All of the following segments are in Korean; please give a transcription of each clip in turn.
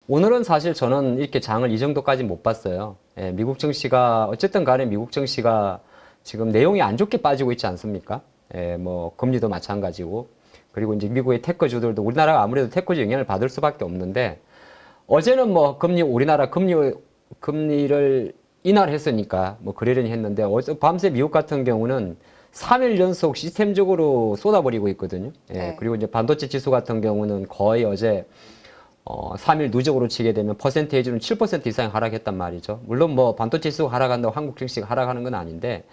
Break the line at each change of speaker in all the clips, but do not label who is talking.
오늘은 사실 저는 이렇게 장을 이 정도까지 못 봤어요. 예, 미국 증시가 어쨌든 간에 미국 증시가 지금 내용이 안 좋게 빠지고 있지 않습니까? 예, 뭐 금리도 마찬가지고 그리고 이제 미국의 테크주들도 우리나라가 아무래도 테크주 영향을 받을 수밖에 없는데 어제는 뭐 우리나라 금리를 인하했으니까 뭐 그러려니 했는데 어제 밤새 미국 같은 경우는 3일 연속 시스템적으로 쏟아버리고 있거든요. 예,
네.
그리고 이제 반도체 지수 같은 경우는 거의 어제 3일 누적으로 치게 되면 퍼센테이지는 7% 이상 하락했단 말이죠. 물론 뭐 반도체 지수가 하락한다고 한국 증시가 하락하는 건 아닌데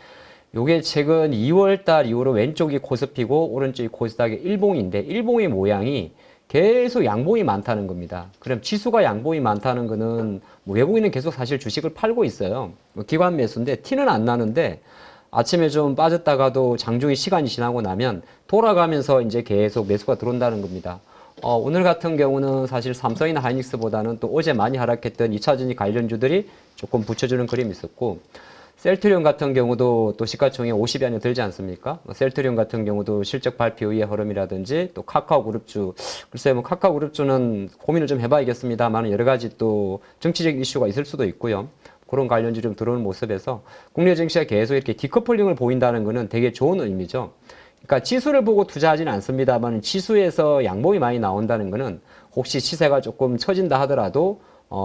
요게 최근 2월 달 이후로 왼쪽이 코스피고 오른쪽이 코스닥의 일봉인데 일봉의 모양이 계속 양봉이 많다는 겁니다. 그럼 지수가 양봉이 많다는 거는 뭐 외국인은 계속 사실 주식을 팔고 있어요. 뭐 기관 매수인데 티는 안 나는데 아침에 좀 빠졌다가도 장중에 시간이 지나고 나면 돌아가면서 이제 계속 매수가 들어온다는 겁니다. 오늘 같은 경우는 사실 삼성이나 하이닉스보다는 또 어제 많이 하락했던 2차전지 관련주들이 조금 붙여주는 그림이 있었고, 셀트리온 같은 경우도 또 시가총액 50이 안에 들지 않습니까? 셀트리온 같은 경우도 실적 발표 이후의 흐름이라든지 또 카카오그룹주, 글쎄 뭐 카카오그룹주는 고민을 좀 해봐야겠습니다만 여러 가지 또 정치적 이슈가 있을 수도 있고요. 그런 관련주 좀 들어오는 모습에서 국내 증시가 계속 이렇게 디커플링을 보인다는 것은 되게 좋은 의미죠. 그러니까 지수를 보고 투자하지는 않습니다만 지수에서 양봉이 많이 나온다는 것은 혹시 시세가 조금 처진다 하더라도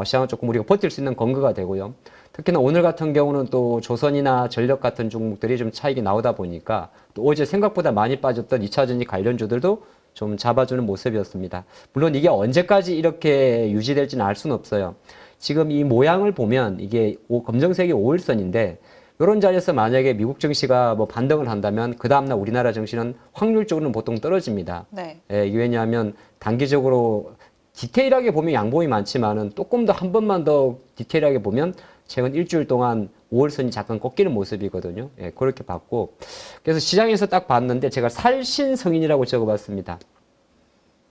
시장은 조금 우리가 버틸 수 있는 근거가 되고요. 특히나 오늘 같은 경우는 또 조선이나 전력 같은 종목들이 좀 차익이 나오다 보니까 또 어제 생각보다 많이 빠졌던 2차전지 관련주들도 좀 잡아주는 모습이었습니다. 물론 이게 언제까지 이렇게 유지될지는 알 수는 없어요. 지금 이 모양을 보면 이게 검정색이 5일선인데 이런 자리에서 만약에 미국 증시가 뭐 반등을 한다면 그 다음날 우리나라 증시는 확률적으로는 보통 떨어집니다.
네.
예, 이게 왜냐하면 단기적으로 디테일하게 보면 양봉이 많지만은 조금 더 한 번만 더 디테일하게 보면 최근 일주일 동안 5월선이 잠깐 꺾이는 모습이거든요. 예, 그렇게 봤고 그래서 시장에서 딱 봤는데 제가 살신성인이라고 적어봤습니다.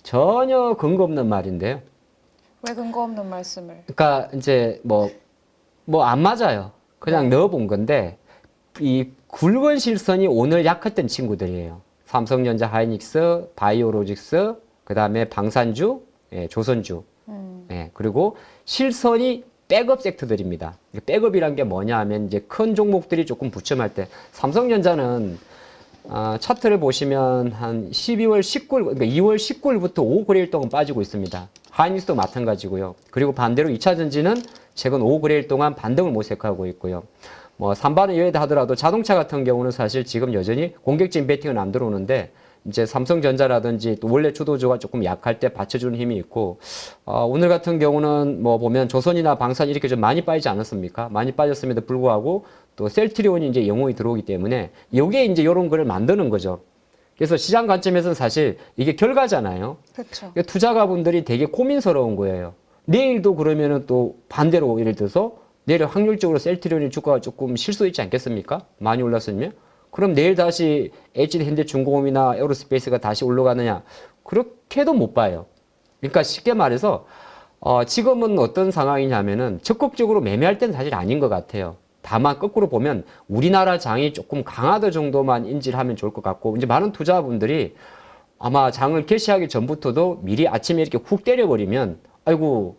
전혀 근거 없는 말인데요.
왜 근거 없는 말씀을?
그러니까 이제 뭐 안 맞아요. 그냥
네.
넣어본 건데 이 굵은 실선이 오늘 약했던 친구들이에요. 삼성전자, 하이닉스, 바이오로직스, 그 다음에 방산주, 예, 조선주, 예, 그리고 실선이 백업 섹터들입니다. 백업이란 게 뭐냐 하면 이제 큰 종목들이 조금 부침할 때 삼성전자는 차트를 보시면 한 12월 19일, 그러니까 2월 19일부터 5, 9일 동안 빠지고 있습니다. 하이닉스도 마찬가지고요. 그리고 반대로 2차 전지는 최근 5, 9일 동안 반등을 모색하고 있고요. 뭐 산발은 이외에도 하더라도 자동차 같은 경우는 사실 지금 여전히 공격적인 배팅은 안 들어오는데 이제 삼성전자라든지 또 원래 주도주가 조금 약할 때 받쳐주는 힘이 있고 오늘 같은 경우는 뭐 보면 조선이나 방산 이렇게 좀 많이 빠지지 않았습니까? 많이 빠졌음에도 불구하고 또 셀트리온이 이제 영웅이 들어오기 때문에 여기에 이제 이런 거를 만드는 거죠. 그래서 시장 관점에서는 사실 이게 결과잖아요.
그렇죠.
투자가분들이 되게 고민스러운 거예요. 내일도 그러면은 또 반대로 예를 들어서 내일 확률적으로 셀트리온이 주가가 조금 실수있지 않겠습니까? 많이 올랐으면. 그럼 내일 다시 HD 현대중공업이나 에어로스페이스가 다시 올라가느냐? 그렇게도 못 봐요. 그러니까 쉽게 말해서 지금은 어떤 상황이냐면은 적극적으로 매매할 때는 사실 아닌 것 같아요. 다만 거꾸로 보면 우리나라 장이 조금 강하다 정도만 인지를 하면 좋을 것 같고 이제 많은 투자분들이 아마 장을 개시하기 전부터도 미리 아침에 이렇게 훅 때려버리면 아이고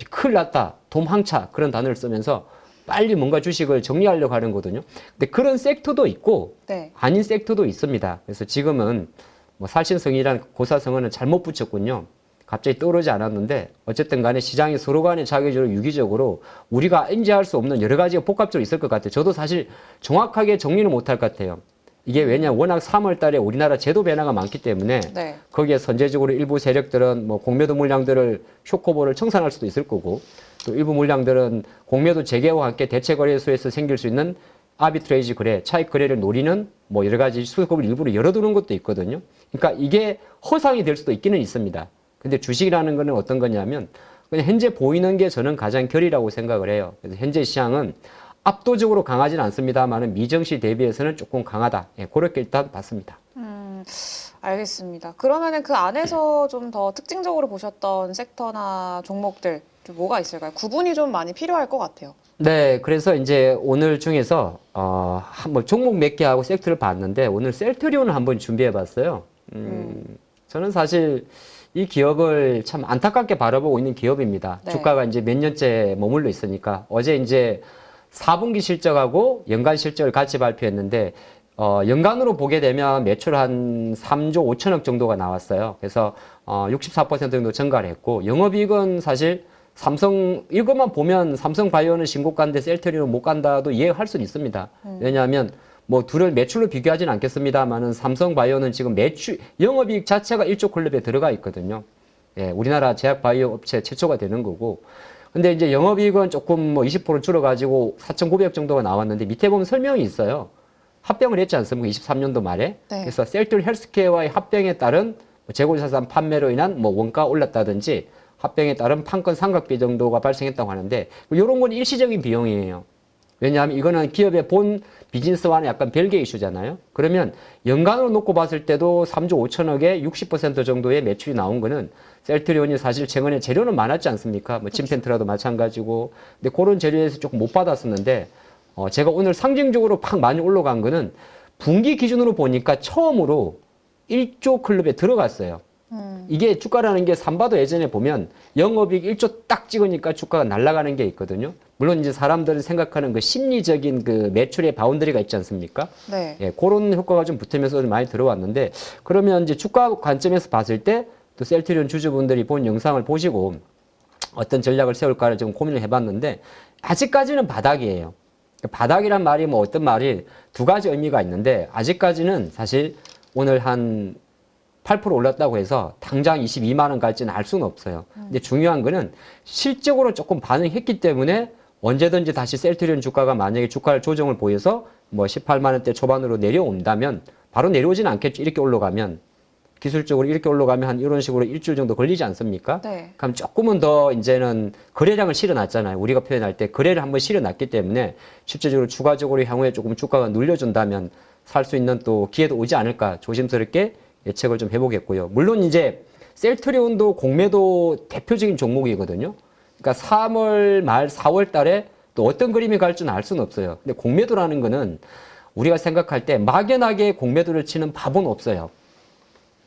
큰일 났다 도망차 그런 단어를 쓰면서 빨리 뭔가 주식을 정리하려고 하는 거거든요. 근데 그런 섹터도 있고
네.
아닌 섹터도 있습니다. 그래서 지금은 뭐 살신성이라는 고사성어는 잘못 붙였군요. 갑자기 떠오르지 않았는데 어쨌든 간에 시장이 서로 간에 자기적으로 유기적으로 우리가 인지할 수 없는 여러 가지가 복합적으로 있을 것 같아요. 저도 사실 정확하게 정리를 못할 것 같아요. 이게 왜냐 워낙 3월 달에 우리나라 제도 변화가 많기 때문에
네.
거기에 선제적으로 일부 세력들은 뭐 공매도 물량들을 쇼커버를 청산할 수도 있을 거고 또 일부 물량들은 공매도 재개와 함께 대체거래소에서 생길 수 있는 아비트레이지 거래, 차익 거래를 노리는 뭐 여러 가지 수급을 일부러 열어두는 것도 있거든요. 그러니까 이게 허상이 될 수도 있기는 있습니다. 근데 주식이라는 거는 어떤 거냐면 그냥 현재 보이는 게 저는 가장 결이라고 생각을 해요. 그래서 현재 시장은 압도적으로 강하지는 않습니다만 미정시 대비해서는 조금 강하다. 예, 그렇게 일단 봤습니다.
알겠습니다. 그러면은 그 안에서 좀 더 특징적으로 보셨던 섹터나 종목들 좀 뭐가 있을까요? 구분이 좀 많이 필요할 것 같아요.
네, 그래서 이제 오늘 중에서 한번 종목 몇 개하고 섹터를 봤는데 오늘 셀트리온을 한번 준비해 봤어요. 저는 사실 이 기업을 참 안타깝게 바라보고 있는 기업입니다.
네.
주가가 이제 몇 년째 머물러 있으니까 어제 이제 4분기 실적하고 연간 실적을 같이 발표했는데 연간으로 보게 되면 매출 한 3조 5천억 정도가 나왔어요. 그래서 64% 정도 증가를 했고 영업이익은 사실 삼성 이것만 보면 삼성바이오는 신고가인데 셀트리온은 못 간다도 이해할 수는 있습니다. 왜냐하면 뭐 둘을 매출로 비교하지는 않겠습니다만은 삼성바이오는 지금 매출 영업이익 자체가 1조 클럽에 들어가 있거든요. 예, 우리나라 제약바이오 업체 최초가 되는 거고. 근데 이제 영업이익은 조금 뭐 20% 줄어가지고 4,900 정도가 나왔는데 밑에 보면 설명이 있어요. 합병을 했지 않습니까? 23년도 말에.
네.
그래서 셀트리온 헬스케어와의 합병에 따른 재고자산 판매로 인한 뭐 원가 올랐다든지 합병에 따른 판권 상각비 정도가 발생했다고 하는데 이런 건 일시적인 비용이에요. 왜냐하면 이거는 기업의 본 비즈니스와는 약간 별개 이슈잖아요. 그러면 연간으로 놓고 봤을 때도 3조 5천억에 60% 정도의 매출이 나온 거는 셀트리온이 사실 최근에 재료는 많았지 않습니까? 뭐 침펜트라도 마찬가지고. 근데 그런 재료에서 조금 못 받았었는데 제가 오늘 상징적으로 팍 많이 올라간 거는 분기 기준으로 보니까 처음으로 1조 클럽에 들어갔어요. 이게 주가라는 게 삼바도 예전에 보면 영업이익 1조 딱 찍으니까 주가가 날아가는 게 있거든요. 물론 이제 사람들이 생각하는 그 심리적인 그 매출의 바운더리가 있지 않습니까?
네.
예, 그런 효과가 좀 붙으면서 좀 많이 들어왔는데 그러면 이제 주가 관점에서 봤을 때 또 셀트리온 주주분들이 본 영상을 보시고 어떤 전략을 세울까를 좀 고민을 해봤는데 아직까지는 바닥이에요. 바닥이란 말이 뭐 어떤 말이 두 가지 의미가 있는데 아직까지는 사실 오늘 한 8% 올랐다고 해서 당장 22만 원 갈지는 알 수는 없어요. 근데 중요한 거는 실적으로 조금 반응했기 때문에 언제든지 다시 셀트리온 주가가 만약에 주가를 조정을 보여서 뭐 18만 원대 초반으로 내려온다면 바로 내려오지는 않겠죠. 이렇게 올라가면 기술적으로 이렇게 올라가면 한 이런 식으로 일주일 정도 걸리지 않습니까?
네.
그럼 조금은 더 이제는 거래량을 실어놨잖아요. 우리가 표현할 때 거래를 한번 실어놨기 때문에 실제적으로 추가적으로 향후에 조금 주가가 눌려준다면 살 수 있는 또 기회도 오지 않을까 조심스럽게 예측을 좀 해보겠고요. 물론 이제 셀트리온도 공매도 대표적인 종목이거든요. 그러니까 3월 말 4월 달에 또 어떤 그림이 갈 줄은 알 수는 없어요. 근데 공매도라는 거는 우리가 생각할 때 막연하게 공매도를 치는 법은 없어요.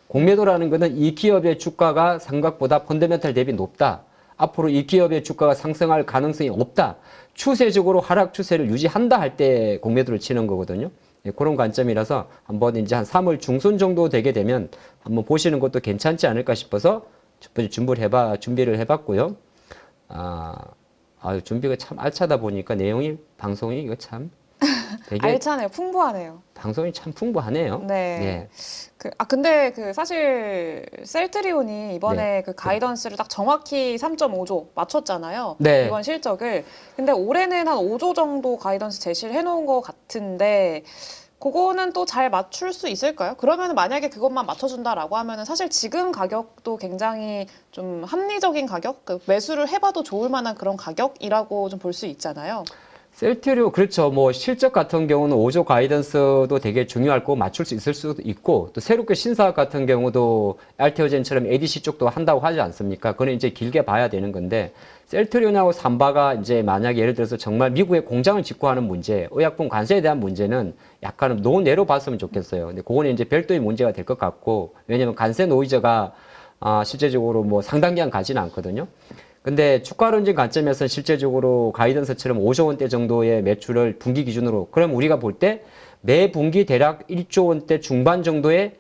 공매도라는 거는 이 기업의 주가가 생각보다 펀더멘탈 대비 높다. 앞으로 이 기업의 주가가 상승할 가능성이 없다. 추세적으로 하락 추세를 유지한다 할 때 공매도를 치는 거거든요. 예, 그런 관점이라서 한번 이제 한 3월 중순 정도 되게 되면 한번 보시는 것도 괜찮지 않을까 싶어서 준비를 해봤고요. 준비가 참 알차다 보니까 내용이 방송이 이거 참 되게
알차네요. 풍부하네요.
방송이 참 풍부하네요.
네.
예.
근데 사실 셀트리온이 이번에
네.
그 가이던스를 딱 정확히 3.5조 맞췄잖아요.
네.
이번 실적을. 근데 올해는 한 5조 정도 가이던스 제시를 해놓은 것 같은데 그거는 또 잘 맞출 수 있을까요? 그러면 만약에 그것만 맞춰준다라고 하면은 사실 지금 가격도 굉장히 좀 합리적인 가격, 매수를 해봐도 좋을 만한 그런 가격이라고 좀 볼 수 있잖아요.
셀트리온 그렇죠. 뭐 실적 같은 경우는 5조 가이던스도 되게 중요할 거고 맞출 수 있을 수도 있고 또 새롭게 신사업 같은 경우도 알테오젠처럼 ADC 쪽도 한다고 하지 않습니까? 그건 이제 길게 봐야 되는 건데 셀트리온하고 삼바가 이제 만약에 예를 들어서 정말 미국에 공장을 짓고 하는 문제, 의약품 관세에 대한 문제는 약간 논외로 봤으면 좋겠어요. 근데 그거는 이제 별도의 문제가 될 것 같고 왜냐면 관세 노이즈가 실제적으로 뭐 상당 기간 가지는 않거든요. 근데 주가론적 관점에서는 실제적으로 가이던스처럼 5조 원대 정도의 매출을 분기 기준으로 그럼 우리가 볼 때 매 분기 대략 1조 원대 중반 정도의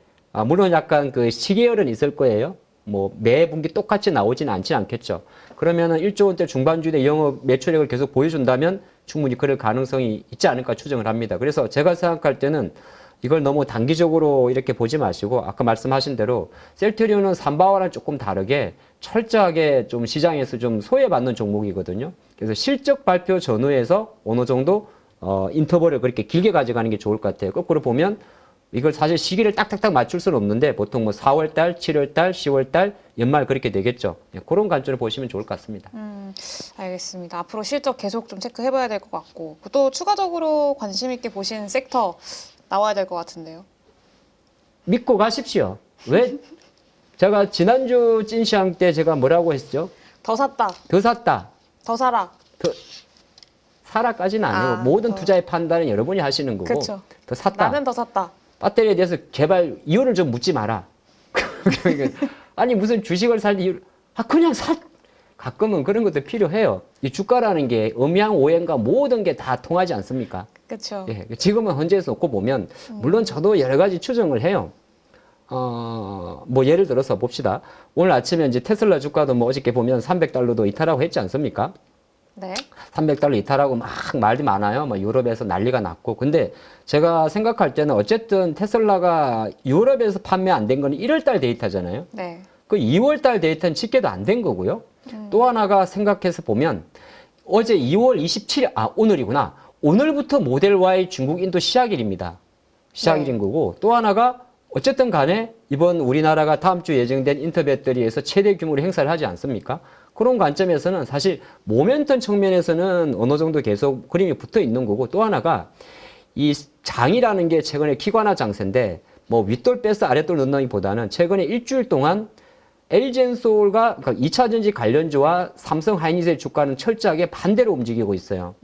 물론 약간 그 시계열은 있을 거예요. 뭐 매 분기 똑같이 나오지는 않겠죠. 그러면은 1조 원대 중반주의 영업 매출액을 계속 보여준다면 충분히 그럴 가능성이 있지 않을까 추정을 합니다. 그래서 제가 생각할 때는 이걸 너무 단기적으로 이렇게 보지 마시고 아까 말씀하신 대로 셀트리온은 삼바와는 조금 다르게 철저하게 좀 시장에서 좀 소외받는 종목이거든요. 그래서 실적 발표 전후에서 어느 정도 인터벌을 그렇게 길게 가져가는 게 좋을 것 같아요. 거꾸로 보면 이걸 사실 시기를 딱딱딱 맞출 수는 없는데 보통 뭐 4월달, 7월달, 10월달, 연말 그렇게 되겠죠. 그런 관점을 보시면 좋을 것 같습니다.
알겠습니다. 앞으로 실적 계속 좀 체크해봐야 될 것 같고 또 추가적으로 관심 있게 보신 섹터 나와야 될 것 같은데요.
믿고 가십시오. 왜? 제가 지난주 찐시황 때 제가 뭐라고 했죠?
더 샀다.
더 샀다.
더 사라.
사라까지는 아니고 모든 투자의 판단은 여러분이 하시는 거고
그쵸.
더 샀다.
나는 더 샀다.
배터리에 대해서 제발 이유를 좀 묻지 마라. 그러니까 아니 무슨 주식을 살 이유 그냥 사. 가끔은 그런 것도 필요해요. 이 주가라는 게 음양 오행과 모든 게 다 통하지 않습니까?
그렇죠.
예, 지금은 현재에서 놓고 보면 물론 저도 여러 가지 추정을 해요. 뭐 예를 들어서 봅시다. 오늘 아침에 이제 테슬라 주가도 뭐 어저께 보면 300달러도 이탈하고 했지 않습니까?
네.
300달러 이탈하고 막 말이 많아요. 뭐 유럽에서 난리가 났고. 근데 제가 생각할 때는 어쨌든 테슬라가 유럽에서 판매 안 된 건 1월 달 데이터잖아요.
네.
그 2월 달 데이터는 집계도 안 된 거고요. 또 하나가 생각해서 보면 어제 2월 27일, 오늘이구나. 오늘부터 모델 Y 중국 인도 시작일입니다. 시작일인 거고 또 하나가 어쨌든 간에 이번 우리나라가 다음 주 예정된 인터배터리에서 최대 규모로 행사를 하지 않습니까? 그런 관점에서는 사실 모멘텀 측면에서는 어느 정도 계속 그림이 붙어 있는 거고 또 하나가 이 장이라는 게 최근에 기관화 장세인데 뭐 윗돌 빼서 아랫돌 넣는다기보다는 최근에 일주일 동안 LG엔솔과 그러니까 2차 전지 관련주와 삼성 하이닉스의 주가는 철저하게 반대로 움직이고 있어요.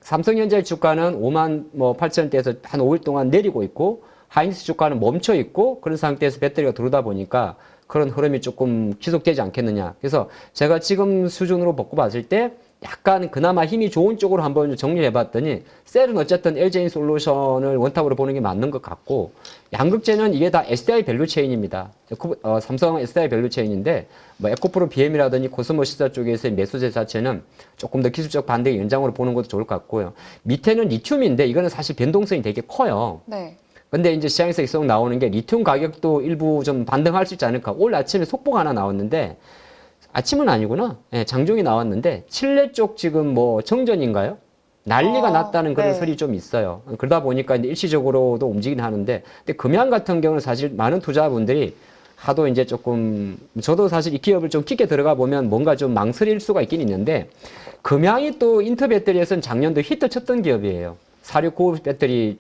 삼성전자의 주가는 5만 8천원대에서 한 5일 동안 내리고 있고 하이닉스 주가는 멈춰 있고 그런 상태에서 배터리가 들어오다 보니까 그런 흐름이 조금 지속되지 않겠느냐. 그래서 제가 지금 수준으로 보고 봤을 때 약간 그나마 힘이 좋은 쪽으로 한번 정리해 봤더니 셀은 어쨌든 LG엔솔루션을 원탑으로 보는 게 맞는 것 같고 양극재는 이게 다 SDI 밸류 체인입니다. 삼성 SDI 밸류 체인인데 뭐 에코프로 BM이라든지 코스모시스 쪽에서의 매수세 자체는 조금 더 기술적 반대의 연장으로 보는 것도 좋을 것 같고요. 밑에는 리튬인데 이거는 사실 변동성이 되게 커요.
네.
근데 이제 시장에서 계속 나오는 게 리튬 가격도 일부 좀 반등할 수 있지 않을까. 오늘 아침에 속보가 하나 나왔는데 아침은 아니구나. 예, 장중이 나왔는데 칠레 쪽 지금 뭐 정전인가요? 난리가 났다는 그런
네.
설이 좀 있어요. 그러다 보니까 이제 일시적으로도 움직이긴 하는데, 근데 금양 같은 경우는 사실 많은 투자분들이 하도 이제 조금 저도 사실 이 기업을 좀 깊게 들어가 보면 뭔가 좀 망설일 수가 있긴 있는데 금양이 또 인터 배터리에서는 작년도 히트 쳤던 기업이에요. 4695 배터리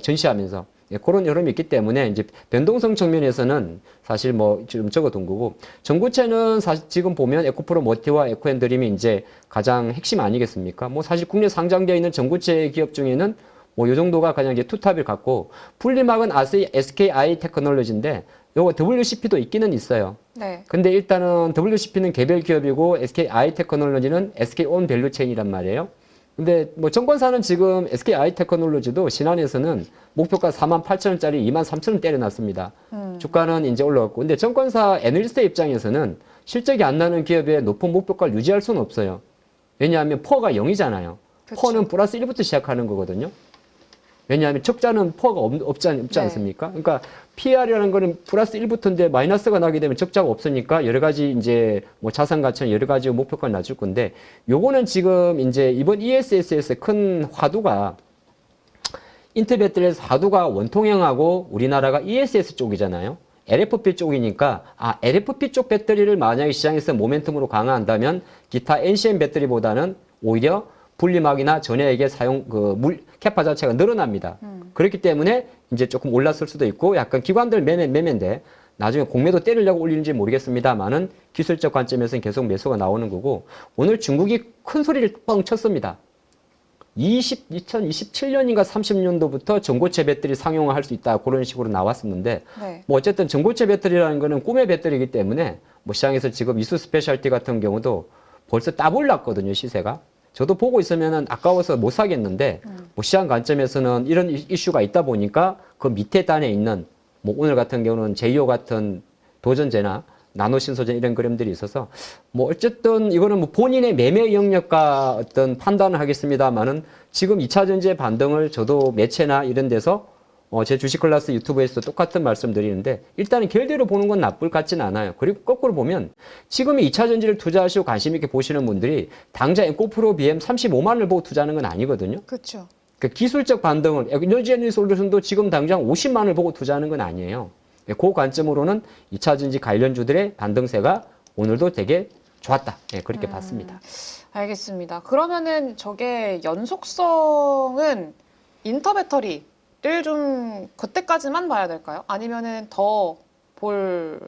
전시하면서. 예, 그런 흐름이 있기 때문에 이제 변동성 측면에서는 사실 뭐 좀 적어둔 거고 전구체는 사실 지금 보면 에코프로 모티와 에코앤드림이 이제 가장 핵심 아니겠습니까? 뭐 사실 국내 상장되어 있는 전구체 기업 중에는 뭐 요 정도가 가장 이제 투탑일 같고 분리막은 SKI 테크놀로지인데 요거 WCP도 있기는 있어요.
네.
근데 일단은 WCP는 개별 기업이고 SKI 테크놀로지는 SK 온 밸류체인이란 말이에요. 근데 뭐 증권사는 지금 SKI 테크놀로지도 신한에서는 목표가 48,000원짜리 23,000원 때려놨습니다. 주가는 이제 올라갔고. 근데 증권사 애널리스트 입장에서는 실적이 안 나는 기업의 높은 목표가를 유지할 수는 없어요. 왜냐하면 퍼가 0이잖아요.
그쵸.
퍼는 플러스 1부터 시작하는 거거든요. 왜냐하면 적자는 퍼가 없지
네.
않습니까? 그러니까 PR이라는 거는 플러스 1부터인데 마이너스가 나게 되면 적자가 없으니까 여러 가지 이제 뭐 자산 가치나 여러 가지 목표가 낮을 건데 요거는 지금 이제 이번 ESS에서 큰 화두가 인터배터리에서 화두가 원통형하고 우리나라가 ESS 쪽이잖아요. LFP 쪽이니까 LFP 쪽 배터리를 만약에 시장에서 모멘텀으로 강화한다면 기타 NCM 배터리보다는 오히려 분리막이나 전해액의 사용 캐파 자체가 늘어납니다. 그렇기 때문에 이제 조금 올랐을 수도 있고 약간 기관들 매매인데 나중에 공매도 때리려고 올리는지 모르겠습니다만은 기술적 관점에서는 계속 매수가 나오는 거고 오늘 중국이 큰 소리를 뻥 쳤습니다. 2027년인가 30년도부터 전고체 배터리 상용화할 수 있다 그런 식으로 나왔었는데
네.
뭐 어쨌든 전고체 배터리라는 거는 꿈의 배터리이기 때문에 뭐 시장에서 지금 이수 스페셜티 같은 경우도 벌써 따블났거든요 시세가. 저도 보고 있으면은 아까워서 못 사겠는데 뭐 시장 관점에서는 이런 이슈가 있다 보니까 그 밑에 단에 있는 뭐 오늘 같은 경우는 제이오 같은 도전제나 나노 신소재 이런 그림들이 있어서 뭐 어쨌든 이거는 뭐 본인의 매매 영역과 어떤 판단을 하겠습니다만은 지금 2차 전지의 반등을 저도 매체나 이런 데서 제 주식 클래스 유튜브에서 똑같은 말씀 드리는데 일단은 결대로 보는 건 나쁠 것 같지는 않아요. 그리고 거꾸로 보면 지금이 2차 전지를 투자하시고 관심 있게 보시는 분들이 당장 에코프로 BM 35만을 보고 투자하는 건 아니거든요.
그렇죠.
그 기술적 반등을 에너지 솔루션도 지금 당장 50만을 보고 투자하는 건 아니에요. 그 관점으로는 2차 전지 관련주들의 반등세가 오늘도 되게 좋았다. 그렇게 봤습니다.
알겠습니다. 그러면은 저게 연속성은 인터배터리를 좀 그때까지만 봐야 될까요? 아니면은 더 볼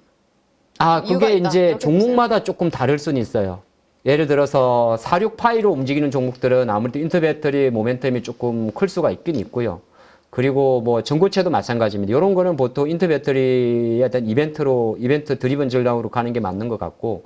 이유가
그게
있다,
이제
이렇게
종목마다 조금 다를 수는 있어요. 예를 들어서 46파이로 움직이는 종목들은 아무래도 인터배터리 모멘텀이 조금 클 수가 있긴 있고요. 그리고 뭐 전고체도 마찬가지입니다. 이런 거는 보통 인터 배터리에 대한 이벤트 드리븐 전략으로 가는 게 맞는 것 같고,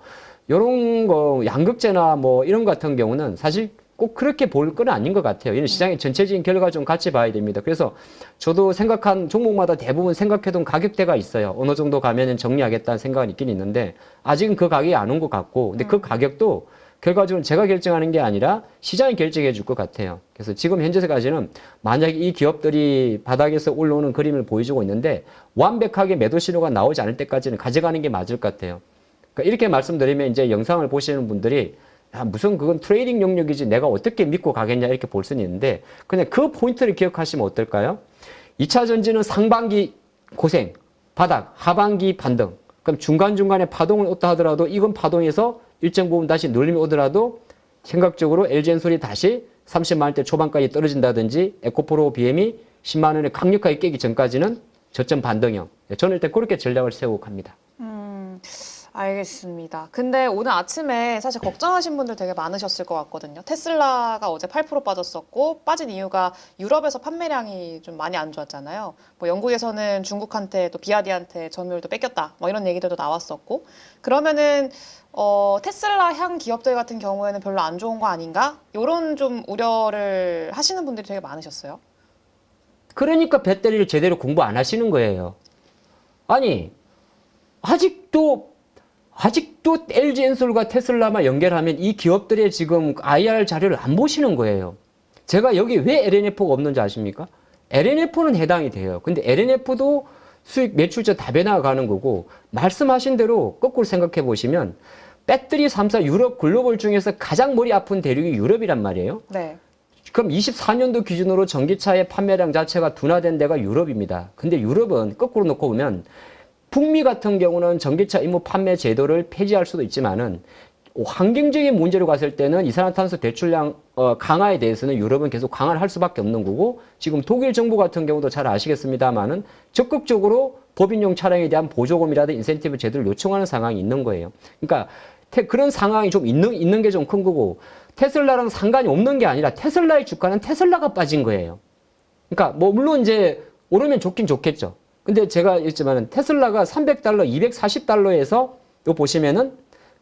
이런 거 양극재나 뭐 이런 거 같은 경우는 사실 꼭 그렇게 볼 건 아닌 것 같아요. 이는 시장의 전체적인 결과 좀 같이 봐야 됩니다. 그래서 저도 생각한 종목마다 대부분 생각해둔 가격대가 있어요. 어느 정도 가면은 정리하겠다는 생각은 있긴 있는데 아직은 그 가격이 안 온 것 같고, 근데 그 가격도 결과적으로 제가 결정하는 게 아니라 시장이 결정해 줄 것 같아요. 그래서 지금 현재까지는 만약에 이 기업들이 바닥에서 올라오는 그림을 보여주고 있는데 완벽하게 매도 신호가 나오지 않을 때까지는 가져가는 게 맞을 것 같아요. 그러니까 이렇게 말씀드리면 이제 영상을 보시는 분들이 야, 무슨 그건 트레이딩 영역이지 내가 어떻게 믿고 가겠냐 이렇게 볼 수는 있는데 그냥 그 포인트를 기억하시면 어떨까요? 2차 전지는 상반기 고생, 바닥, 하반기 반등. 그럼 중간중간에 파동을 얻다 하더라도 이건 파동에서 일정 부분 다시 눌림이 오더라도 생각적으로 LG엔솔이 다시 30만 원대 초반까지 떨어진다든지 에코프로 BM이 10만 원에 강력하게 깨기 전까지는 저점 반등형. 저는 일단 그렇게 전략을 세우고 갑니다.
알겠습니다. 근데 오늘 아침에 사실 걱정하신 분들 되게 많으셨을 것 같거든요. 테슬라가 어제 8% 빠졌었고 빠진 이유가 유럽에서 판매량이 좀 많이 안 좋았잖아요. 뭐 영국에서는 중국한테 또 비아디한테 점유율도 뺏겼다. 뭐 이런 얘기들도 나왔었고. 그러면은 테슬라 향 기업들 같은 경우에는 별로 안 좋은 거 아닌가? 이런 좀 우려를 하시는 분들이 되게 많으셨어요.
그러니까 배터리를 제대로 공부 안 하시는 거예요. 아니 아직도 LG엔솔과 테슬라만 연결하면 이 기업들의 지금 IR 자료를 안 보시는 거예요. 제가 여기 왜 LNF가 없는지 아십니까? LNF는 해당이 돼요. 근데 LNF도 수익 매출자 다변화가 가는 거고 말씀하신 대로 거꾸로 생각해 보시면 배터리 3사 유럽 글로벌 중에서 가장 머리 아픈 대륙이 유럽이란 말이에요.
네.
그럼 24년도 기준으로 전기차의 판매량 자체가 둔화된 데가 유럽입니다. 근데 유럽은 거꾸로 놓고 보면 북미 같은 경우는 전기차 임무 판매 제도를 폐지할 수도 있지만은 환경적인 문제로 갔을 때는 이산화탄소 배출량 강화에 대해서는 유럽은 계속 강화를 할 수밖에 없는 거고 지금 독일 정부 같은 경우도 잘 아시겠습니다만은 적극적으로 법인용 차량에 대한 보조금이라든 인센티브 제도를 요청하는 상황이 있는 거예요. 그러니까 그런 상황이 좀 있는 게 좀 큰 거고 테슬라랑 상관이 없는 게 아니라 테슬라의 주가는 테슬라가 빠진 거예요. 그러니까 뭐 물론 이제 오르면 좋긴 좋겠죠. 근데 제가 했지만은 테슬라가 300달러, 240달러에서 요 보시면은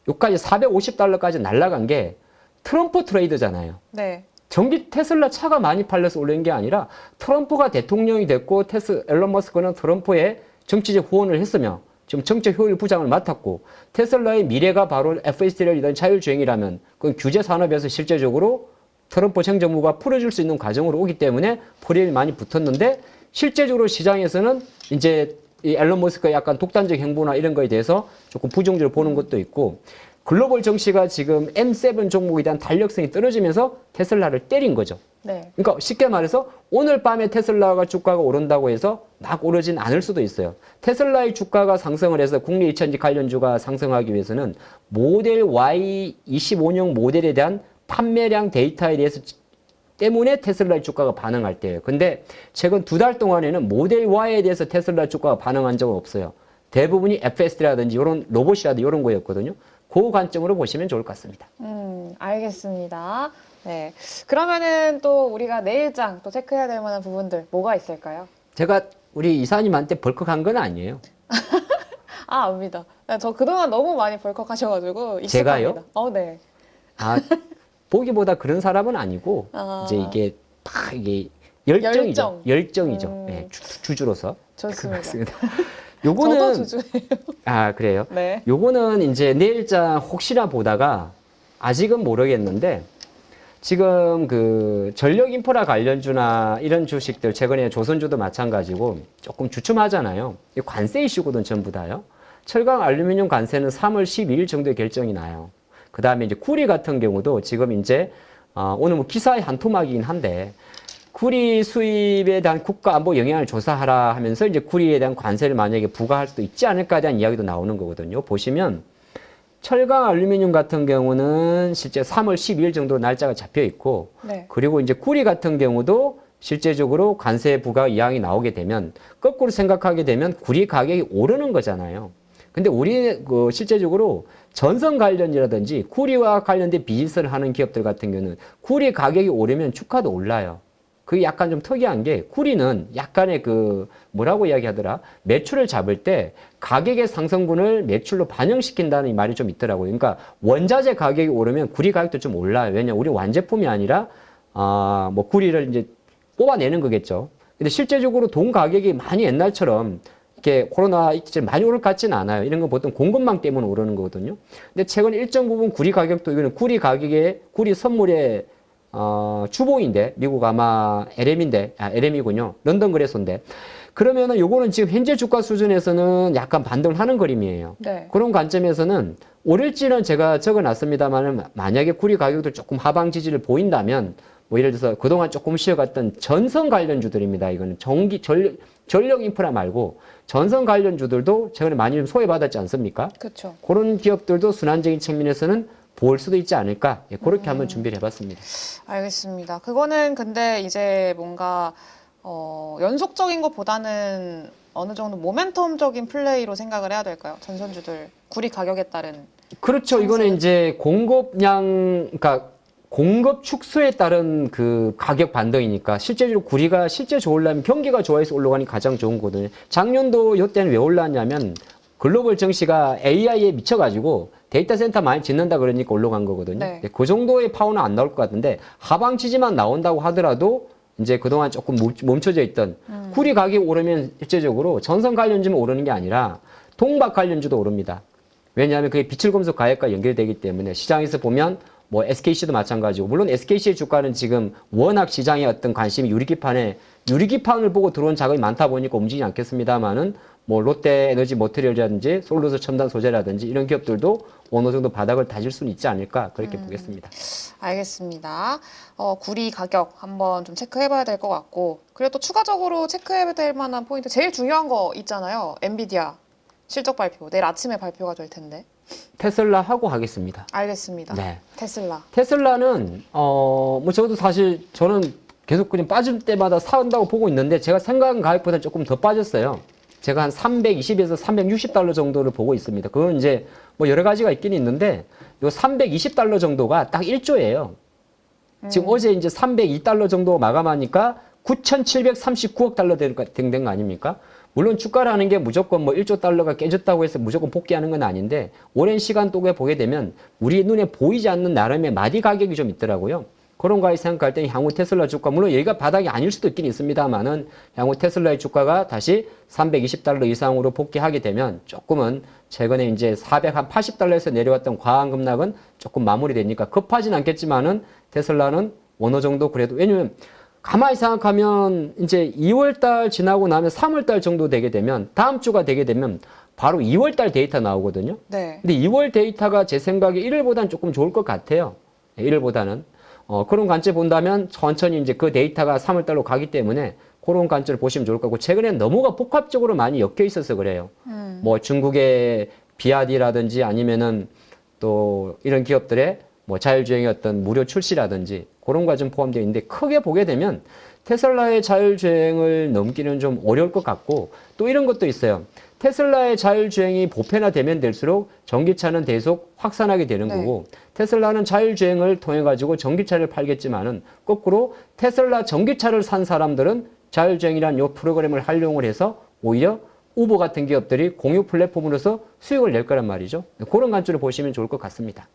요까지 450달러까지 날아간 게 트럼프 트레이드잖아요.
네.
전기 테슬라 차가 많이 팔려서 올린 게 아니라 트럼프가 대통령이 됐고 앨런 머스크는 트럼프의 정치적 후원을 했으며 지금 정책 효율 부장을 맡았고 테슬라의 미래가 바로 FSD라는 자율주행이라면 그건 규제 산업에서 실제적으로 트럼프 행정부가 풀어줄 수 있는 과정으로 오기 때문에 프레임이 많이 붙었는데 실제적으로 시장에서는 이제 이 앨런 머스크의 약간 독단적 행보나 이런 거에 대해서 조금 부정적으로 보는 것도 있고 글로벌 정시가 지금 M7 종목에 대한 탄력성이 떨어지면서 테슬라를 때린 거죠.
네.
그러니까 쉽게 말해서 오늘 밤에 테슬라가 주가가 오른다고 해서 막 오르진 않을 수도 있어요. 테슬라의 주가가 상승을 해서 국내 2차전지 관련주가 상승하기 위해서는 모델 Y 25년 모델에 대한 판매량 데이터에 대해서 때문에 테슬라의 주가가 반응할 때예요. 근데 최근 2달 동안에는 모델 Y에 대해서 테슬라 주가가 반응한 적은 없어요. 대부분이 FSD라든지 이런 로봇이라든지 이런 거였거든요. 그 관점으로 보시면 좋을 것 같습니다.
알겠습니다. 네. 그러면은 또 우리가 내일장 또 체크해야 될 만한 부분들 뭐가 있을까요?
제가 우리 이사님한테 벌컥한 건 아니에요.
압니다. 네, 저 그동안 너무 많이 벌컥하셔가지고
제가요?
익숙합니다. 네.
보기보다 그런 사람은 아니고 이제 이게 막 이게 열정이죠. 열정이죠. 네, 주주로서.
좋습니다.
요거는
저도 주주예요.
그래요.
네.
요거는 이제 내일장 혹시나 보다가 아직은 모르겠는데 지금 그 전력 인프라 관련주나 이런 주식들 최근에 조선주도 마찬가지고 조금 주춤하잖아요. 관세 이슈거든 전부 다요. 철강 알루미늄 관세는 3월 12일 정도에 결정이 나요. 그 다음에 이제 구리 같은 경우도 지금 이제 오늘 뭐 기사의 한 토막이긴 한데 구리 수입에 대한 국가 안보 영향을 조사하라 하면서 이제 구리에 대한 관세를 만약에 부과할 수도 있지 않을까에 대한 이야기도 나오는 거거든요. 보시면 철강 알루미늄 같은 경우는 실제 3월 12일 정도 날짜가 잡혀 있고
네.
그리고 이제 구리 같은 경우도 실제적으로 관세 부과 이항이 나오게 되면 거꾸로 생각하게 되면 구리 가격이 오르는 거잖아요. 근데 우리 실제적으로 전선 관련이라든지 구리와 관련된 비즈니스를 하는 기업들 같은 경우는 구리 가격이 오르면 주가도 올라요. 그게 약간 좀 특이한 게 구리는 약간의 그 뭐라고 이야기하더라? 매출을 잡을 때 가격의 상승분을 매출로 반영시킨다는 이 말이 좀 있더라고요. 그러니까 원자재 가격이 오르면 구리 가격도 좀 올라요. 왜냐 우리 완제품이 아니라 뭐 구리를 이제 뽑아내는 거겠죠. 근데 실제적으로 돈 가격이 많이 옛날처럼 이렇게 코로나 이제 많이 오를 것 같지는 않아요. 이런 건 보통 공급망 때문에 오르는 거거든요. 근데 최근 일정 부분 구리 가격도 이거는 구리 가격에 구리 선물의 주봉인데 미국 아마 LM이군요. 런던 거래소인데 그러면은 요거는 지금 현재 주가 수준에서는 약간 반등을 하는 그림이에요.
네.
그런 관점에서는 오를지는 제가 적어놨습니다만은 만약에 구리 가격도 조금 하방 지지를 보인다면 뭐 예를 들어서 그동안 조금 쉬어갔던 전선 관련주들입니다. 이거는 전력 인프라 말고 전선 관련주들도 최근에 많이 좀 소외받았지 않습니까?
그렇죠.
그런 기업들도 순환적인 측면에서는 볼 수도 있지 않을까? 예, 그렇게 한번 준비를 해봤습니다.
알겠습니다. 그거는 근데 이제 뭔가 연속적인 것보다는 어느 정도 모멘텀적인 플레이로 생각을 해야 될까요? 전선주들 구리 가격에 따른
그렇죠. 이거는
상승은?
이제 그러니까 공급 축소에 따른 그 가격 반등이니까 실제로 구리가 실제 좋으려면 경기가 좋아해서 올라가는 게 가장 좋은 거거든요. 작년도 이때는 왜 올랐냐면 글로벌 증시가 AI에 미쳐가지고 데이터 센터 많이 짓는다 그러니까 올라간 거거든요.
네.
그 정도의 파워는 안 나올 것 같은데 하방 지지만 나온다고 하더라도 이제 그동안 조금 멈춰져 있던 구리 가격이 오르면 실제적으로 전선 관련주만 오르는 게 아니라 동박 관련주도 오릅니다. 왜냐하면 그게 비철금속 가격과 연결되기 때문에 시장에서 보면 뭐 SKC도 마찬가지고 물론 SKC의 주가는 지금 워낙 시장의 어떤 관심이 유리기판을 보고 들어온 자금이 많다 보니까 움직이지 않겠습니다만은 뭐 롯데에너지 머티리얼이라든지 솔루스 첨단 소재라든지 이런 기업들도 어느 정도 바닥을 다질 수는 있지 않을까 그렇게 보겠습니다.
알겠습니다. 구리 가격 한번 좀 체크해봐야 될 것 같고 그리고 또 추가적으로 체크해야 될 만한 포인트 제일 중요한 거 있잖아요. 엔비디아 실적 발표 내일 아침에 발표가 될 텐데.
테슬라 하고 하겠습니다.
알겠습니다.
네.
테슬라는
뭐 저도 사실 저는 계속 그냥 빠질 때마다 사온다고 보고 있는데 제가 생각한 가격보다 조금 더 빠졌어요. 제가 한 320에서 360달러 정도를 보고 있습니다. 그건 이제 뭐 여러 가지가 있긴 있는데 요 320달러 정도가 딱 1조예요. 지금 어제 이제 302달러 정도 마감하니까 9,739억 달러 된 거 아닙니까? 물론 주가라는 게 무조건 뭐 1조 달러가 깨졌다고 해서 무조건 복귀하는 건 아닌데 오랜 시간 동안 보게 되면 우리 눈에 보이지 않는 나름의 마디 가격이 좀 있더라고요. 그런 거에 생각할 때는 향후 테슬라 주가 물론 여기가 바닥이 아닐 수도 있긴 있습니다만은 향후 테슬라의 주가가 다시 320달러 이상으로 복귀하게 되면 조금은 최근에 이제 480달러에서 내려왔던 과한 급락은 조금 마무리되니까 급하진 않겠지만은 테슬라는 어느 정도 그래도 왜냐면 가만히 생각하면 이제 2월달 지나고 나면 3월달 정도 되게 되면 다음 주가 되게 되면 바로 2월달 데이터 나오거든요.
네.
근데 2월 데이터가 제 생각에 1월보다는 조금 좋을 것 같아요. 1월보다는. 그런 관점 본다면 천천히 이제 그 데이터가 3월달로 가기 때문에 그런 관점을 보시면 좋을 거고 최근에 너무가 복합적으로 많이 엮여 있어서 그래요. 뭐 중국의 비아디라든지 아니면은 또 이런 기업들의 뭐 자율주행의 어떤 무료 출시라든지 그런 거 좀 포함되어 있는데 크게 보게 되면 테슬라의 자율주행을 넘기는 좀 어려울 것 같고 또 이런 것도 있어요. 테슬라의 자율주행이 보편화되면 될수록 전기차는 계속 확산하게 되는 거고 테슬라는 자율주행을 통해 가지고 전기차를 팔겠지만은 거꾸로 테슬라 전기차를 산 사람들은 자율주행이라는 이 프로그램을 활용을 해서 오히려 우버 같은 기업들이 공유 플랫폼으로서 수익을 낼 거란 말이죠. 그런 관점으로 보시면 좋을 것 같습니다.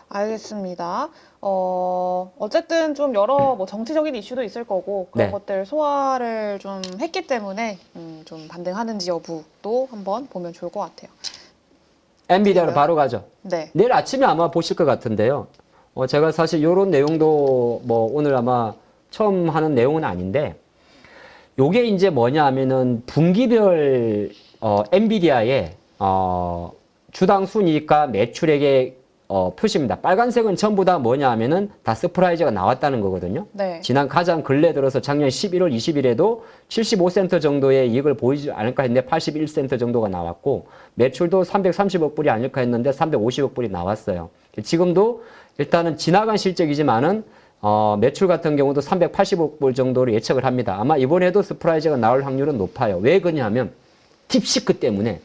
알겠습니다. 어쨌든 좀 여러 뭐 정치적인 이슈도 있을 거고 그런
네.
것들 소화를 좀 했기 때문에 좀 반등하는지 여부도 한번 보면 좋을 것 같아요.
엔비디아로 바로 가죠.
네.
내일 아침에 아마 보실 것 같은데요. 제가 사실 이런 내용도 뭐 오늘 아마 처음 하는 내용은 아닌데 요게 이제 뭐냐 하면은 분기별 엔비디아의 주당 순이익과 매출액의 표시입니다. 빨간색은 전부 다 뭐냐 하면은 다 서프라이즈가 나왔다는 거거든요.
네.
지난 가장 근래 들어서 작년 11월 20일에도 75센트 정도의 이익을 보이지 않을까 했는데 81센트 정도가 나왔고 매출도 330억 불이 아닐까 했는데 350억 불이 나왔어요. 지금도 일단은 지나간 실적이지만은 매출 같은 경우도 380억 불 정도로 예측을 합니다. 아마 이번에도 서프라이즈가 나올 확률은 높아요. 왜 그러냐면 딥시크 때문에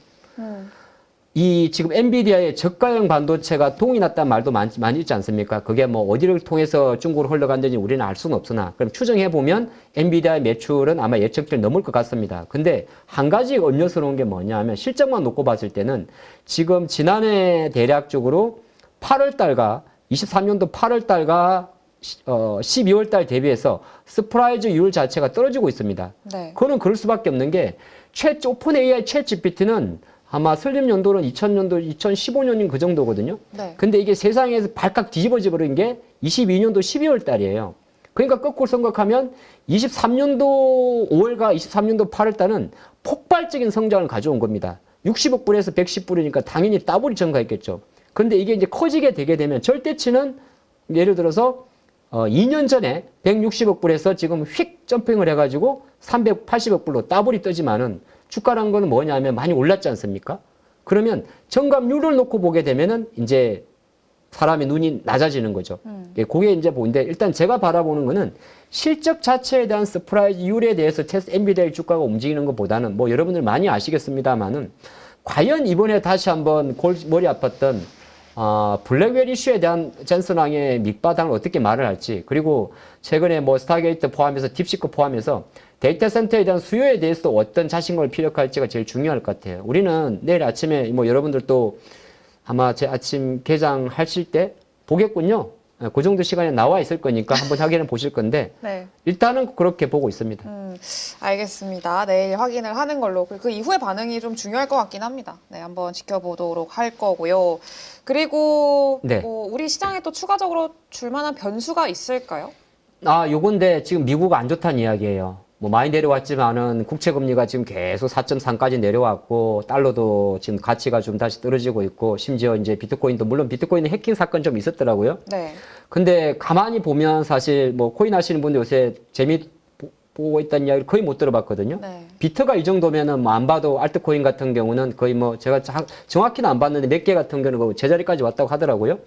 이 지금 엔비디아의 저가형 반도체가 동이 났다는 말도 많이 있지 않습니까? 그게 뭐 어디를 통해서 중국으로 흘러간다는지 우리는 알 수는 없으나 그럼 추정해 보면 엔비디아의 매출은 아마 예측치를 넘을 것 같습니다. 근데 한 가지 염려스러운 게 뭐냐면 실적만 놓고 봤을 때는 지금 지난해 대략적으로 8월 달과 23년도 8월 달과 12월 달 대비해서 서프라이즈율 자체가 떨어지고 있습니다.
네.
그거는 그럴 수밖에 없는 게 오픈 AI 챗 GPT는 아마 설립 연도는 2000년도, 2015년인 그 정도거든요.
네.
근데 이게 세상에서 발칵 뒤집어져 버린 게 22년도 12월 달이에요. 그러니까 거꾸로 생각하면 23년도 5월과 23년도 8월 달은 폭발적인 성장을 가져온 겁니다. 60억 불에서 110불이니까 당연히 따블이 증가했겠죠. 그런데 이게 이제 커지게 되게 되면 절대치는 예를 들어서 2년 전에 160억 불에서 지금 휙 점핑을 해가지고 380억 불로 따블이 뜨지만은 주가란 거는 뭐냐면 많이 올랐지 않습니까? 그러면 정감률을 놓고 보게 되면은 이제 사람의 눈이 낮아지는 거죠. 예, 그게 이제 보는데 일단 제가 바라보는 거는 실적 자체에 대한 서프라이즈율에 대해서 엔비디아의 주가가 움직이는 것보다는 뭐 여러분들 많이 아시겠습니다만은 과연 이번에 다시 한번 머리 아팠던 블랙웰 이슈에 대한 젠슨 왕의 밑바닥을 어떻게 말을 할지, 그리고 최근에 뭐 스타게이트 포함해서 딥시크 포함해서 데이터 센터에 대한 수요에 대해서도 어떤 자신감을 피력할지가 제일 중요할 것 같아요. 우리는 내일 아침에 뭐 여러분들도 아마 제 아침 개장하실 때 보겠군요. 그 정도 시간에 나와 있을 거니까 한번 확인해 보실 건데
네.
일단은 그렇게 보고 있습니다.
알겠습니다. 내일 확인을 하는 걸로. 그 이후의 반응이 좀 중요할 것 같긴 합니다. 네, 한번 지켜보도록 할 거고요. 그리고
네.
뭐 우리 시장에 또 추가적으로 줄 만한 변수가 있을까요?
요건데 지금 미국 안 좋다는 이야기예요. 뭐 많이 내려왔지만은 국채 금리가 지금 계속 4.3까지 내려왔고 달러도 지금 가치가 좀 다시 떨어지고 있고 심지어 이제 비트코인도 물론 비트코인은 해킹 사건 좀 있었더라고요.
네.
근데 가만히 보면 사실 뭐 코인 하시는 분들 요새 보고 있다는 이야기를 거의 못 들어봤거든요.
네.
비트가 이 정도면은 뭐 안 봐도 알트코인 같은 경우는 거의 뭐 제가 정확히는 안 봤는데 몇 개 같은 경우는 그 제자리까지 왔다고 하더라고요.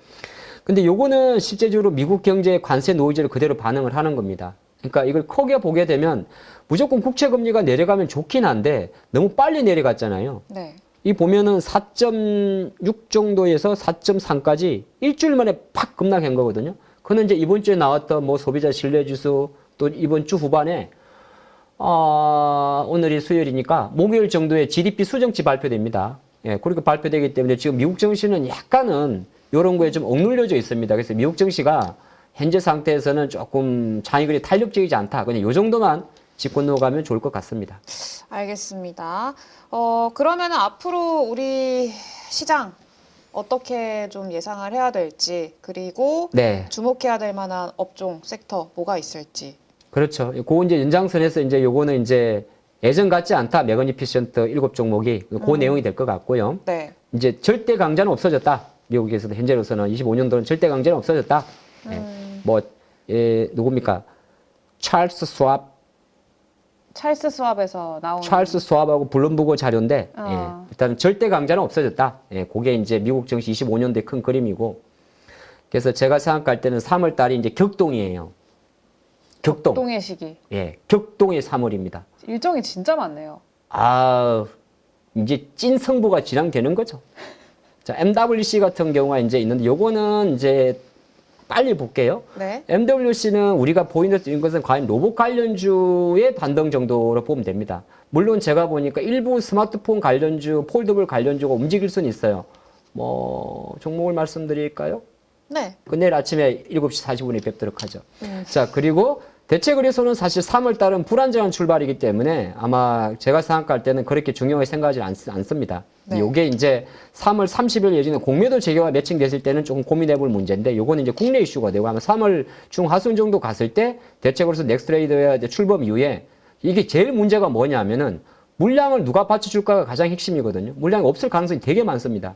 근데 요거는 실제적으로 미국 경제의 관세 노이즈를 그대로 반영을 하는 겁니다. 그러니까 이걸 크게 보게 되면 무조건 국채 금리가 내려가면 좋긴 한데 너무 빨리 내려갔잖아요.
네.
이 보면은 4.6 정도에서 4.3까지 일주일 만에 팍 급락한 거거든요. 그는 이제 이번 주에 나왔던 뭐 소비자 신뢰 지수 또 이번 주 후반에 오늘이 수요일이니까 목요일 정도에 GDP 수정치 발표됩니다. 예, 그렇게 발표되기 때문에 지금 미국 증시는 약간은 이런 거에 좀 억눌려져 있습니다. 그래서 미국 증시가 현재 상태에서는 조금 장이 탄력적이지 않다. 그냥 이 정도만 짚고 넘어가면 좋을 것 같습니다.
알겠습니다. 그러면 앞으로 우리 시장 어떻게 좀 예상을 해야 될지, 그리고
네.
주목해야 될 만한 업종, 섹터 뭐가 있을지.
그렇죠. 그 이제 연장선에서 이제 요거는 이제 예전 같지 않다. 매그니피션트 7종목이 그 내용이 될 것 같고요.
네.
이제 절대 강자는 없어졌다. 미국에서도 현재로서는 25년도는 절대 강자는 없어졌다. 누굽니까? 찰스
수압에서 나온
스왑하고 블룸버그 자료인데
어.
일단 절대 강자는 없어졌다. 그게 이제 미국 증시 25년도의 큰 그림이고, 그래서 제가 생각할 때는 3월 달이 이제 격동이에요.
격동의 시기.
격동의 3월입니다.
일정이 진짜 많네요.
이제 찐 승부가 진행되는 거죠. 자, MWC 같은 경우가 이제 있는데 요거는 이제 빨리 볼게요.
네.
MWC는 우리가 보이는 것은 과연 로봇 관련주의 반등 정도로 보면 됩니다. 물론 제가 보니까 일부 스마트폰 관련주, 폴더블 관련주가 움직일 수는 있어요. 뭐 종목을 말씀드릴까요?
네.
내일 아침에 7시 40분에 뵙도록 하죠. 자, 그리고 대체거래소는 사실 3월 달은 불안정한 출발이기 때문에 아마 제가 생각할 때는 그렇게 중요하게 생각하지 않습니다.
네.
요게 이제 3월 30일 예정에 공매도 재개가 매칭됐을 때는 조금 고민해 볼 문제인데 요거는 이제 국내 이슈가 되고 아마 3월 중하순 정도 갔을 때 대체거래소 넥스트레이더의 출범 이후에 이게 제일 문제가 뭐냐면은 물량을 누가 받쳐줄까가 가장 핵심이거든요. 물량이 없을 가능성이 되게 많습니다.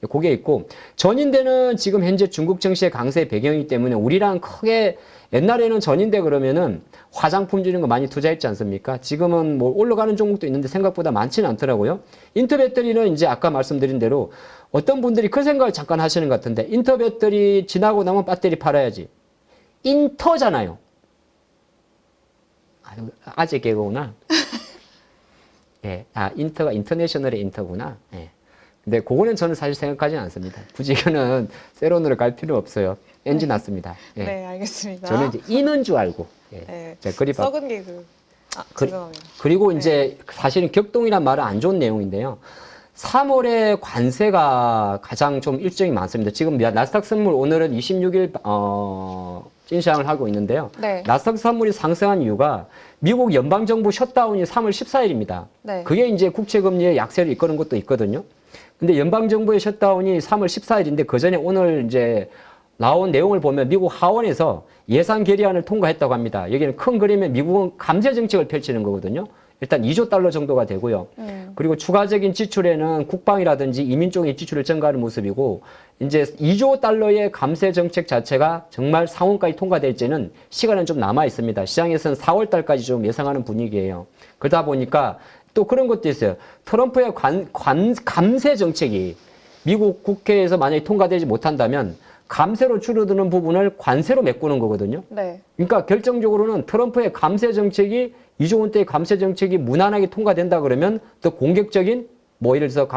그게 있고, 전인대는 지금 현재 중국 증시의 강세 배경이기 때문에 우리랑 크게 옛날에는 전인대 그러면은 화장품 주는 거 많이 투자했지 않습니까? 지금은 뭐 올라가는 종목도 있는데 생각보다 많지는 않더라고요. 인터배터리는 이제 아까 말씀드린 대로 어떤 분들이 그 생각을 잠깐 하시는 것 같은데, 인터배터리 지나고 나면 배터리 팔아야지. 인터잖아요. 아재 개그구나. 인터가 인터내셔널의 인터구나. 근데 그거는 저는 사실 생각하지는 않습니다. 굳이 이거는 세론으로 갈 필요 없어요. 엔진 났습니다. 예.
네, 알겠습니다.
저는 이제 이는 줄 알고. 예.
네.
제가 그리 바...
썩은 개그. 아, 죄송합니다.
그리고 이제 사실은 격동이란 말은 안 좋은 내용인데요. 3월에 관세가 가장 좀 일정이 많습니다. 지금 나스닥 선물 오늘은 26일 찐시장을 하고 있는데요.
네.
나스닥 선물이 상승한 이유가 미국 연방정부 셧다운이 3월 14일입니다.
네.
그게 이제 국채금리의 약세를 이끄는 것도 있거든요. 근데 연방정부의 셧다운이 3월 14일인데 그 전에 오늘 이제 나온 내용을 보면 미국 하원에서 예산 결의안을 통과했다고 합니다. 여기는 큰 그림에 미국은 감세 정책을 펼치는 거거든요. 일단 2조 달러 정도가 되고요. 그리고 추가적인 지출에는 국방이라든지 이민 쪽의 지출을 증가하는 모습이고 이제 2조 달러의 감세 정책 자체가 정말 상원까지 통과될지는 시간은 좀 남아 있습니다. 시장에서는 4월 달까지 좀 예상하는 분위기예요. 그러다 보니까 또 그런 것도 있어요. 트럼프의 감세 정책이 미국 국회에서 만약에 통과되지 못한다면 감세로 줄어드는 부분을 관세로 메꾸는 거거든요.
네.
그러니까 결정적으로는 트럼프의 감세 정책이 2조 원대의 감세 정책이 무난하게 통과된다 그러면 더 공격적인 뭐 예를 들어서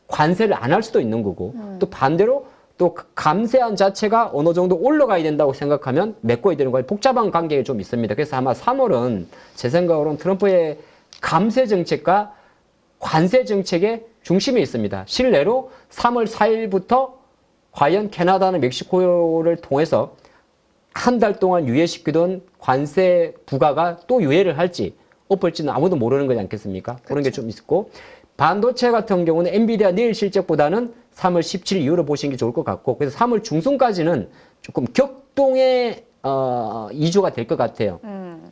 관세를 안 할 수도 있는 거고 또 반대로 또 감세안 자체가 어느 정도 올라가야 된다고 생각하면 메꿔야 되는 거예요. 복잡한 관계가 좀 있습니다. 그래서 아마 3월은 제 생각으로는 트럼프의 감세 정책과 관세 정책의 중심에 있습니다. 실내로 3월 4일부터 과연 캐나다는 멕시코를 통해서 한 달 동안 유예시키던 관세 부과가 또 유예를 할지 엎을지는 아무도 모르는 거지 않겠습니까?
그렇죠.
그런 게 좀 있고 반도체 같은 경우는 엔비디아 내일 실적보다는 3월 17일 이후로 보시는 게 좋을 것 같고 그래서 3월 중순까지는 조금 격동의 2조가 될 것 같아요.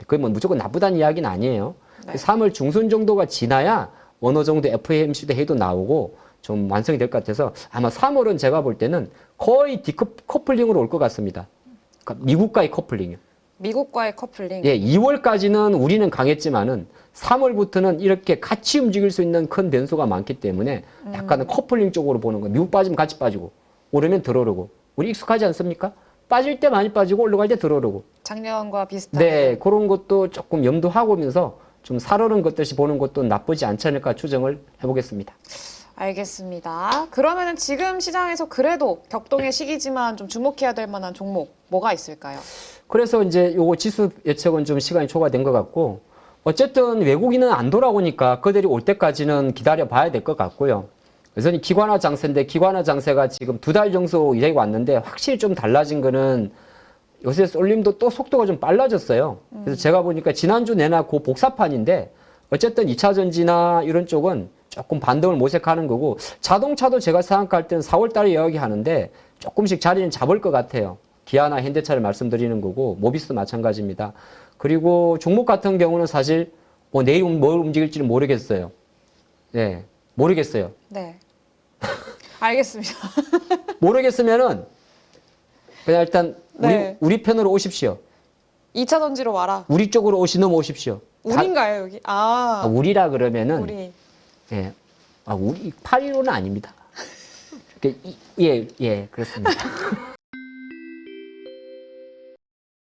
그게 뭐 무조건 나쁘다는 이야기는 아니에요.
네.
3월 중순 정도가 지나야 어느 정도 FOMC도 회의도 나오고 좀 완성이 될 것 같아서 아마 3월은 제가 볼 때는 거의 디커플링으로 올 것 같습니다. 그러니까 미국과의 커플링이요.
미국과의 커플링.
예, 2월까지는 우리는 강했지만은 3월부터는 이렇게 같이 움직일 수 있는 큰 변수가 많기 때문에 약간은 커플링 쪽으로 보는 거예요. 미국 빠지면 같이 빠지고 오르면 덜 오르고 우리 익숙하지 않습니까? 빠질 때 많이 빠지고 올라갈 때 덜 오르고.
작년과 비슷하게.
네, 그런 것도 조금 염두하고 오면서 좀 살오른 것듯이 보는 것도 나쁘지 않지 않을까 추정을 해보겠습니다.
알겠습니다. 그러면은 지금 시장에서 그래도 격동의 시기지만 좀 주목해야 될 만한 종목 뭐가 있을까요?
그래서 이제 요거 지수 예측은 좀 시간이 초과된 것 같고 어쨌든 외국인은 안 돌아오니까 그들이 올 때까지는 기다려 봐야 될 것 같고요. 여전히 기관화 장세인데 기관화 장세가 지금 2달 정도 이상이 왔는데 확실히 좀 달라진 거는 요새 쏠림도 또 속도가 좀 빨라졌어요. 그래서 제가 보니까 지난주 내나 그 복사판인데 어쨌든 2차 전지나 이런 쪽은 조금 반등을 모색하는 거고 자동차도 제가 생각할 때는 4월 달에 이야기하는데 조금씩 자리는 잡을 것 같아요. 기아나 현대차를 말씀드리는 거고 모비스도 마찬가지입니다. 그리고 종목 같은 경우는 사실 뭐 내일 뭘 움직일지는 모르겠어요. 네, 모르겠어요.
네. 알겠습니다.
모르겠으면은 그냥 일단
네.
우리 편으로 오십시오.
2차 전지로 와라.
우리 쪽으로 오십시오.
우리인가요, 여기?
우리라 그러면은
우리.
예, 우리 815는 아닙니다. 예, 그렇습니다.